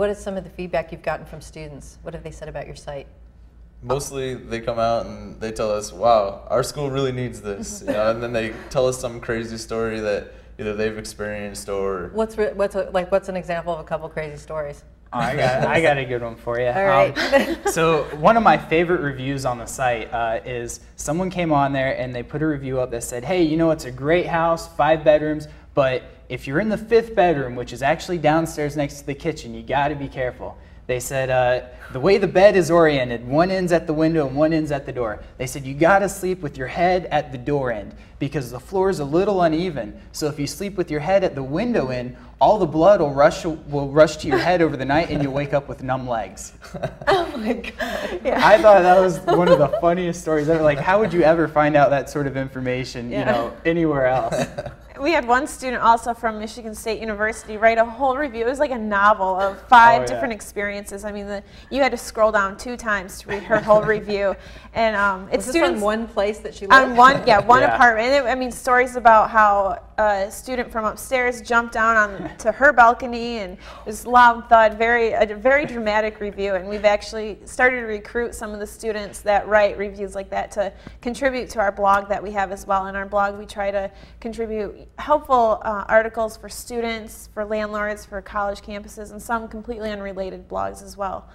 what is some of the feedback you've gotten from students? What have they said about your site? Mostly they come out and they tell us, wow, our school really needs this, you know, and then they tell us some crazy story that either they've experienced or... What's an example of a couple crazy stories? Oh, I got a good one for you. All right. So one of my favorite reviews on the site is someone came on there and they put a review up that said, hey, you know, it's a great house, 5 bedrooms, but if you're in the 5th bedroom, which is actually downstairs next to the kitchen, you got to be careful. They said the way the bed is oriented, one end's at the window and one end's at the door. They said you got to sleep with your head at the door end because the floor is a little uneven. So if you sleep with your head at the window end, all the blood will rush to your head over the night and you'll wake up with numb legs. Oh my God. Yeah. I thought that was one of the funniest stories ever. Like, how would you ever find out that sort of information, you know, anywhere else? We had one student also from Michigan State University write a whole review. It was like a novel of 5 different experiences. I mean, you had to scroll down 2 times to read her whole review. And it's students on one place that she lived? On one apartment. And I mean, stories about how a student from upstairs jumped down onto her balcony and it was loud thud, a very dramatic review. And we've actually started to recruit some of the students that write reviews like that to contribute to our blog that we have as well. In our blog, we try to contribute helpful articles for students, for landlords, for college campuses, and some completely unrelated blogs as well.